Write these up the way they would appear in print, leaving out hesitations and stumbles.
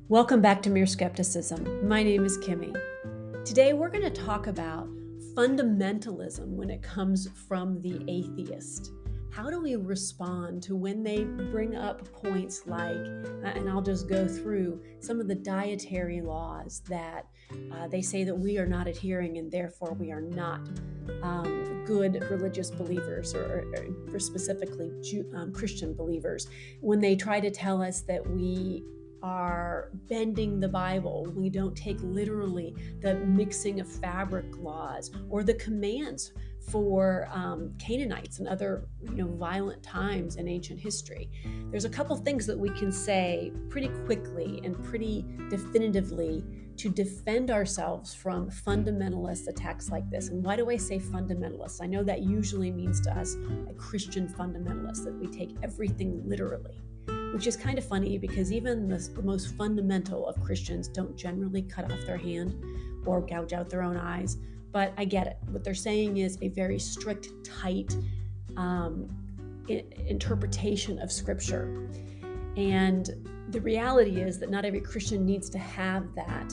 Welcome back to Mereskepticism. My name is Kimmy. Today we're going to talk about fundamentalism when it comes from the atheist. How do we respond to when they bring up points like, and I'll just go through some of the dietary laws that they say that we are not adhering and therefore we are not good religious believers or specifically Christian believers. When they try to tell us that we are bending the Bible, we don't take literally the mixing of fabric laws or the commands for Canaanites and other violent times in ancient history. There's a couple things that we can say pretty quickly and pretty definitively to defend ourselves from fundamentalist attacks like this. And why do I say fundamentalists? I know that usually means to us a Christian fundamentalist, that we take everything literally, which is kind of funny because even the most fundamental of Christians don't generally cut off their hand or gouge out their own eyes. But I get it. What they're saying is a very strict, tight interpretation of Scripture. And the reality is that not every Christian needs to have that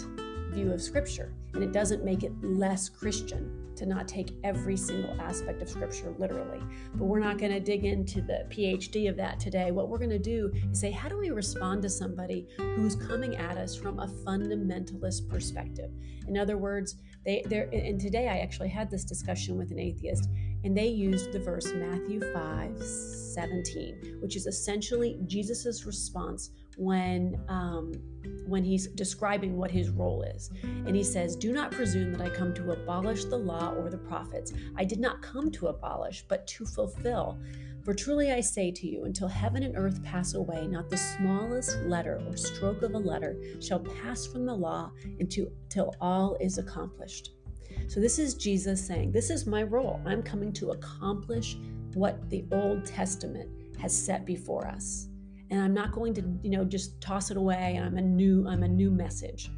view of Scripture. And it doesn't make it less Christian to not take every single aspect of Scripture literally. But we're not going to dig into the PhD of that today. What we're going to do is say, how do we respond to somebody who's coming at us from a fundamentalist perspective? In other words, and today I actually had this discussion with an atheist, and they used the verse Matthew 5:17, which is essentially Jesus's response when he's describing what his role is. And he says, "Do not presume that I come to abolish the law or the prophets. I did not come to abolish, but to fulfill. For truly I say to you, until heaven and earth pass away, not the smallest letter or stroke of a letter shall pass from the law until all is accomplished." So this is Jesus saying, this is my role. I'm coming to accomplish what the Old Testament has set before us. And I'm not going to, just toss it away. I'm a new message.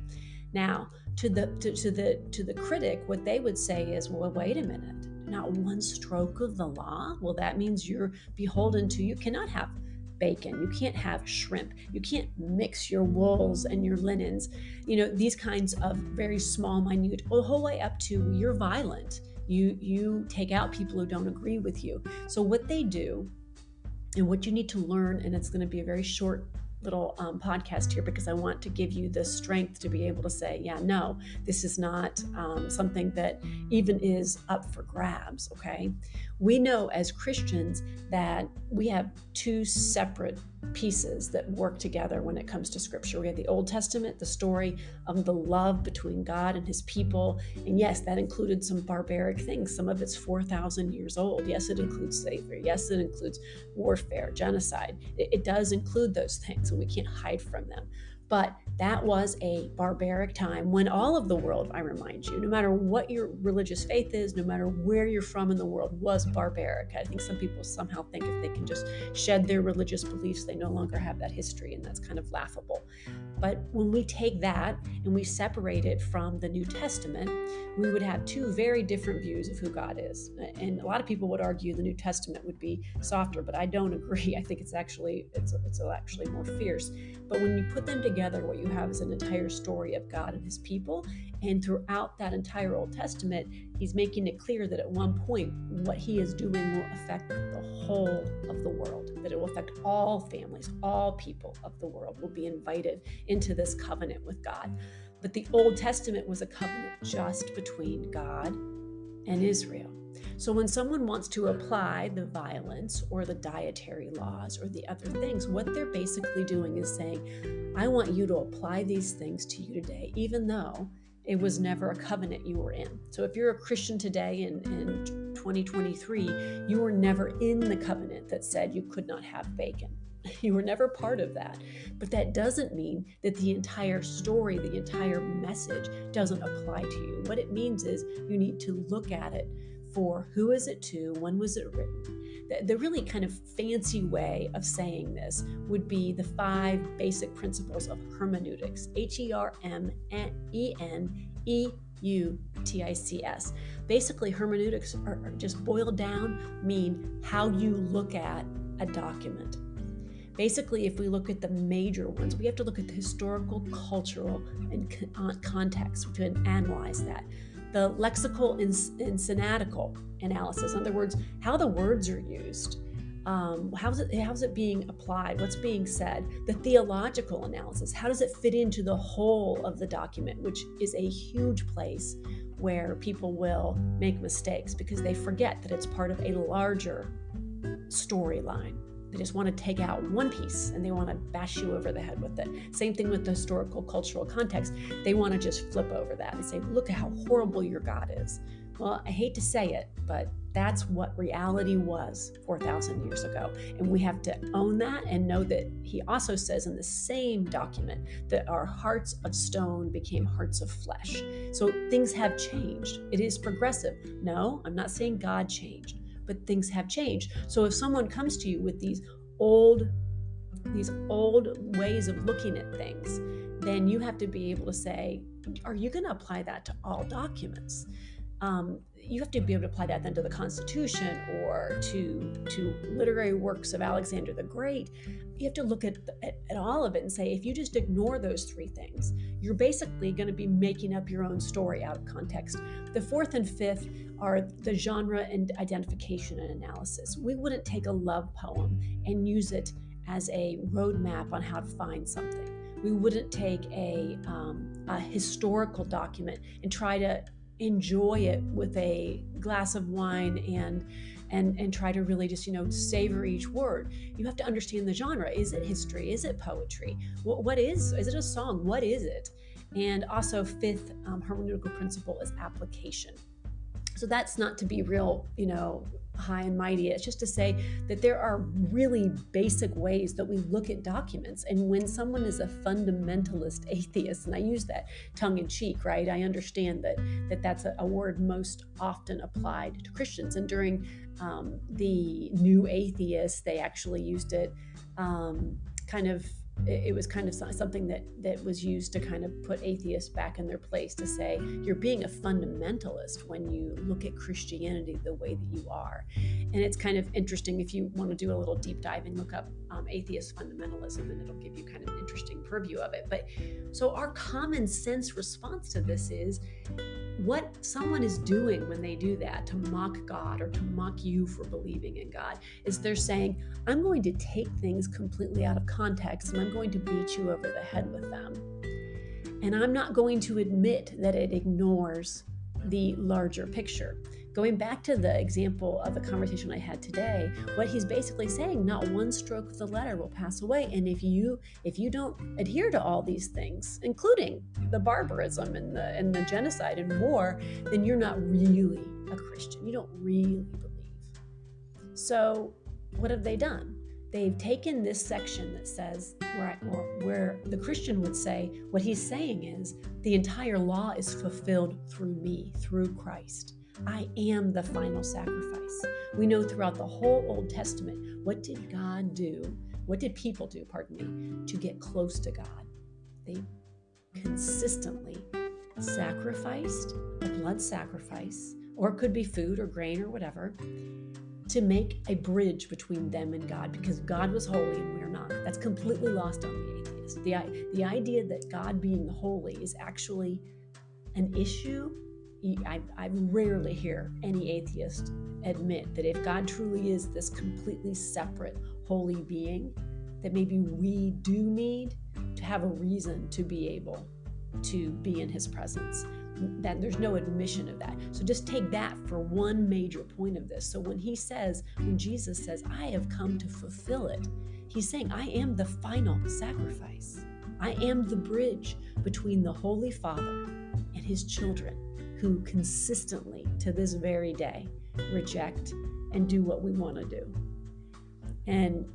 Now, to the critic, what they would say is, well, wait a minute. Not one stroke of the law? Well, that means you're beholden to, you cannot have bacon, you can't have shrimp, you can't mix your wools and your linens, these kinds of very small, minute, the whole way up to you're violent. You take out people who don't agree with you. So what they do, and what you need to learn, and it's going to be a very short little podcast here because I want to give you the strength to be able to say, yeah, no, this is not something that even is up for grabs, okay? We know as Christians that we have two separate pieces that work together when it comes to Scripture. We have the Old Testament, the story of the love between God and his people. And yes, that included some barbaric things. Some of it's 4,000 years old. Yes, it includes slavery. Yes, it includes warfare, genocide. It does include those things, and we can't hide from them. But that was a barbaric time when all of the world, I remind you, no matter what your religious faith is, no matter where you're from in the world, was barbaric. I think some people somehow think if they can just shed their religious beliefs, they no longer have that history, and that's kind of laughable. But when we take that and we separate it from the New Testament, we would have two very different views of who God is. And a lot of people would argue the New Testament would be softer, but I don't agree. I think it's actually more fierce. But when you put them together, what you have is an entire story of God and his people. And throughout that entire Old Testament, he's making it clear that at one point, what he is doing will affect the whole of the world, that it will affect all families, all people of the world will be invited into this covenant with God. But the Old Testament was a covenant just between God and Israel. So when someone wants to apply the violence or the dietary laws or the other things, what they're basically doing is saying, I want you to apply these things to you today, even though it was never a covenant you were in. So if you're a Christian today in 2023, you were never in the covenant that said you could not have bacon. You were never part of that. But that doesn't mean that the entire story, the entire message doesn't apply to you. What it means is you need to look at it for who is it to, when was it written. The really kind of fancy way of saying this would be the 5 basic principles of hermeneutics, HERMENEUTICS. Basically, hermeneutics are just boiled down, mean how you look at a document. Basically, if we look at the major ones, we have to look at the historical, cultural, and context to analyze that. The lexical and synadical analysis, in other words, how the words are used, how's it being applied, what's being said. The theological analysis, how does it fit into the whole of the document, which is a huge place where people will make mistakes because they forget that it's part of a larger storyline. They just want to take out one piece and they want to bash you over the head with it. Same thing with the historical, cultural context. They want to just flip over that and say, look at how horrible your God is. Well, I hate to say it, but that's what reality was 4,000 years ago. And we have to own that and know that he also says in the same document that our hearts of stone became hearts of flesh. So things have changed. It is progressive. No, I'm not saying God changed, but things have changed. So if someone comes to you with these old ways of looking at things, then you have to be able to say, are you going to apply that to all documents? You have to be able to apply that then to the Constitution or to literary works of Alexander the Great. You have to look at all of it and say, if you just ignore those three things, you're basically going to be making up your own story out of context. The fourth and fifth are the genre and identification and analysis. We wouldn't take a love poem and use it as a roadmap on how to find something. We wouldn't take a historical document and try to enjoy it with a glass of wine and try to really just savor each word. You have to understand the genre. Is it history? Is it poetry? Is it a song? What is it? And also fifth hermeneutical principle is application. So that's not to be real, high and mighty. It's just to say that there are really basic ways that we look at documents. And when someone is a fundamentalist atheist, and I use that tongue in cheek, right? I understand that's a word most often applied to Christians. And during the New Atheists, they actually used it it was kind of something that was used to kind of put atheists back in their place, to say you're being a fundamentalist when you look at Christianity the way that you are. And it's kind of interesting if you want to do a little deep dive and look up atheist fundamentalism, and it'll give you kind of an interesting purview of it. But so our common sense response to this is, what someone is doing when they do that to mock God or to mock you for believing in God is they're saying, I'm going to take things completely out of context and I'm going to beat you over the head with them. And I'm not going to admit that it ignores the larger picture. Going back to the example of the conversation I had today, what he's basically saying, not one stroke of the letter will pass away. And if you don't adhere to all these things, including the barbarism and the genocide and war, then you're not really a Christian. You don't really believe. So what have they done? They've taken this section that says, where the Christian would say, what he's saying is, the entire law is fulfilled through me, through Christ. I am the final sacrifice. We know throughout the whole Old Testament, what did God do? What did people do, to get close to God? They consistently sacrificed a blood sacrifice, or it could be food or grain or whatever, to make a bridge between them and God, because God was holy and we're not. That's completely lost on the atheist. The idea that God being holy is actually an issue. I rarely hear any atheist admit that if God truly is this completely separate, holy being, that maybe we do need to have a reason to be able to be in his presence. That there's no admission of that. So just take that for one major point of this. So when Jesus says, I have come to fulfill it, he's saying, I am the final sacrifice. I am the bridge between the Holy Father and his children, who consistently, to this very day, reject and do what we want to do. And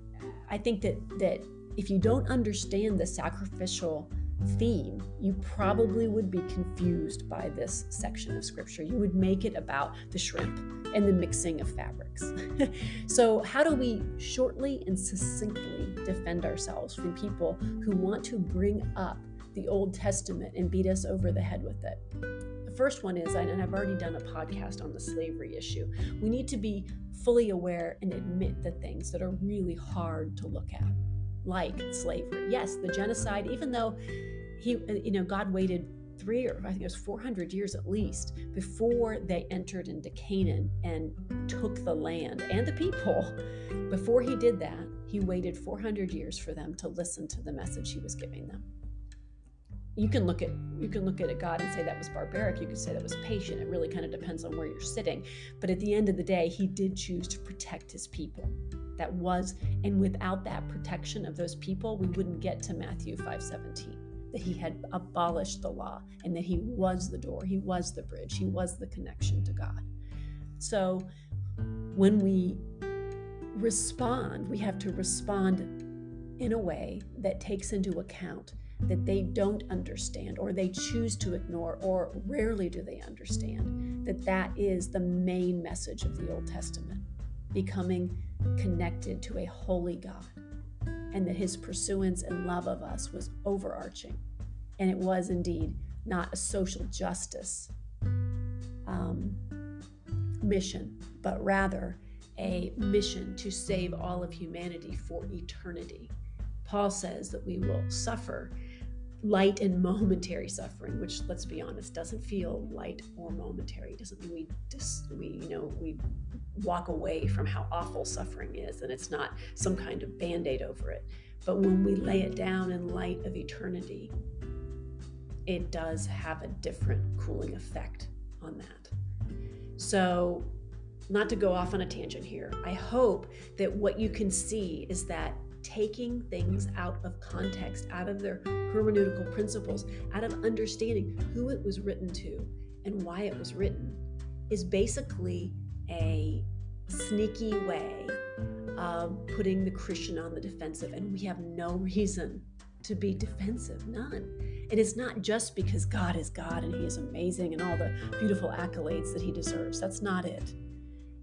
I think that if you don't understand the sacrificial theme, you probably would be confused by this section of scripture. You would make it about the shrimp and the mixing of fabrics. So how do we shortly and succinctly defend ourselves from people who want to bring up the Old Testament and beat us over the head with it? The first one is, and I've already done a podcast on the slavery issue, we need to be fully aware and admit the things that are really hard to look at. like slavery. Yes, the genocide, even though God waited 400 years at least before they entered into Canaan and took the land and the people. Before he did that, he waited 400 years for them to listen to the message he was giving them. You can look at God and say that was barbaric. You could say that was patient. It really kind of depends on where you're sitting. But at the end of the day, he did choose to protect his people. And without that protection of those people, we wouldn't get to Matthew 5:17, that he had abolished the law and that he was the door, he was the bridge, he was the connection to God. So when we respond, we have to respond in a way that takes into account that they don't understand, or they choose to ignore, or rarely do they understand, that is the main message of the Old Testament, becoming connected to a holy God, and that his pursuance and love of us was overarching. And it was indeed not a social justice mission, but rather a mission to save all of humanity for eternity. Paul says that we will suffer light and momentary suffering, which, let's be honest, doesn't feel light or momentary. It doesn't mean we walk away from how awful suffering is, and it's not some kind of Band-Aid over it. But when we lay it down in light of eternity, it does have a different cooling effect on that. So, not to go off on a tangent here, I hope that what you can see is that taking things out of context, out of their hermeneutical principles, out of understanding who it was written to and why it was written, is basically a sneaky way of putting the Christian on the defensive. And we have no reason to be defensive, none. And it's not just because God is God and he is amazing and all the beautiful accolades that he deserves. That's not it.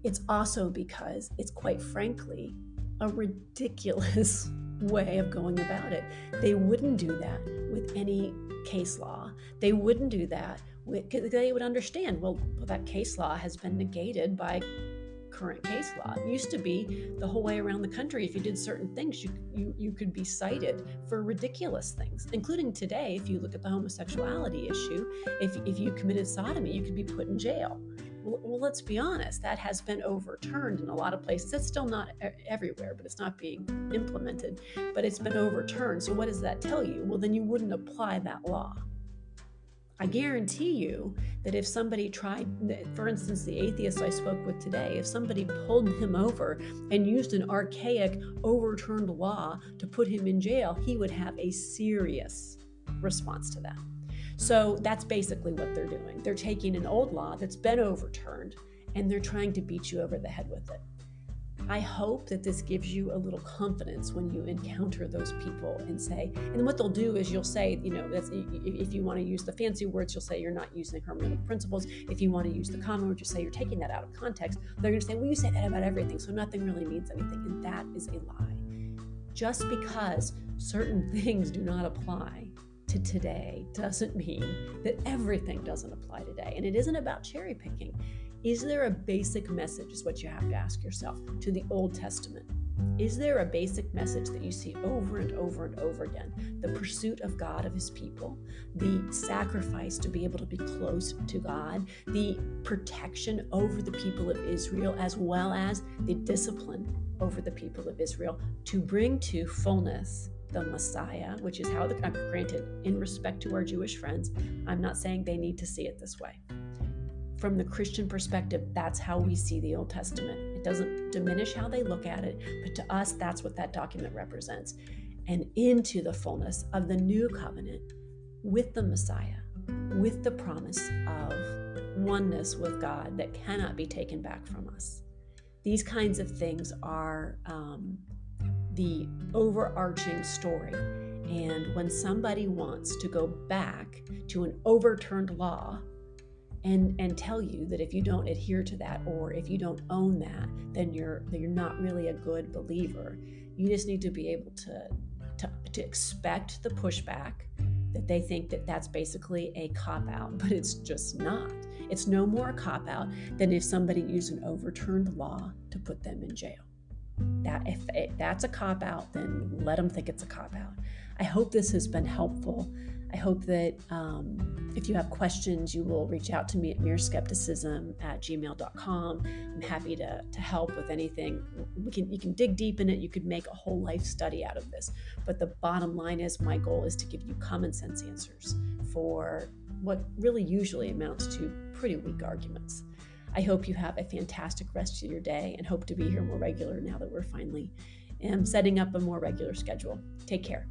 It's also because it's, quite frankly, a ridiculous way of going about it. They wouldn't do that with any case law. They wouldn't do that because they would understand, well, that case law has been negated by current case law. It used to be the whole way around the country, if you did certain things, you could be cited for ridiculous things, including today. If you look at the homosexuality issue, if you committed sodomy, you could be put in jail. Well, let's be honest, that has been overturned in a lot of places. It's still not everywhere, but it's not being implemented, but it's been overturned. So what does that tell you? Well, then you wouldn't apply that law. I guarantee you that if somebody tried, for instance, the atheist I spoke with today, if somebody pulled him over and used an archaic, overturned law to put him in jail, he would have a serious response to that. So that's basically what they're doing. They're taking an old law that's been overturned and they're trying to beat you over the head with it. I hope that this gives you a little confidence when you encounter those people and say, and what they'll do is you'll say, that's, if you want to use the fancy words, you'll say you're not using hermeneutical principles. If you want to use the common words, you say you're taking that out of context. They're going to say, well, you say that about everything, so nothing really means anything. And that is a lie. Just because certain things do not apply to today doesn't mean that everything doesn't apply today. And it isn't about cherry picking. Is there a basic message, is what you have to ask yourself, to the Old Testament? Is there a basic message that you see over and over and over again? The pursuit of God, of his people, the sacrifice to be able to be close to God, the protection over the people of Israel, as well as the discipline over the people of Israel to bring to fullness the Messiah, which is how granted, in respect to our Jewish friends, I'm not saying they need to see it this way. From the Christian perspective, that's how we see the Old Testament. It doesn't diminish how they look at it, but to us, that's what that document represents. And into the fullness of the new covenant with the Messiah, with the promise of oneness with God that cannot be taken back from us. These kinds of things are the overarching story. And when somebody wants to go back to an overturned law and tell you that if you don't adhere to that, or if you don't own that, then you're not really a good believer, you just need to be able to expect the pushback, that they think that that's basically a cop-out, but it's just not. It's no more a cop-out than if somebody used an overturned law to put them in jail. That if that's a cop-out, then let them think it's a cop-out. I hope this has been helpful. I hope that if you have questions, you will reach out to me at mereskepticism@gmail.com. I'm happy to help with anything. You can dig deep in it. You could make a whole life study out of this. But the bottom line is, my goal is to give you common sense answers for what really usually amounts to pretty weak arguments. I hope you have a fantastic rest of your day and hope to be here more regular now that we're finally setting up a more regular schedule. Take care.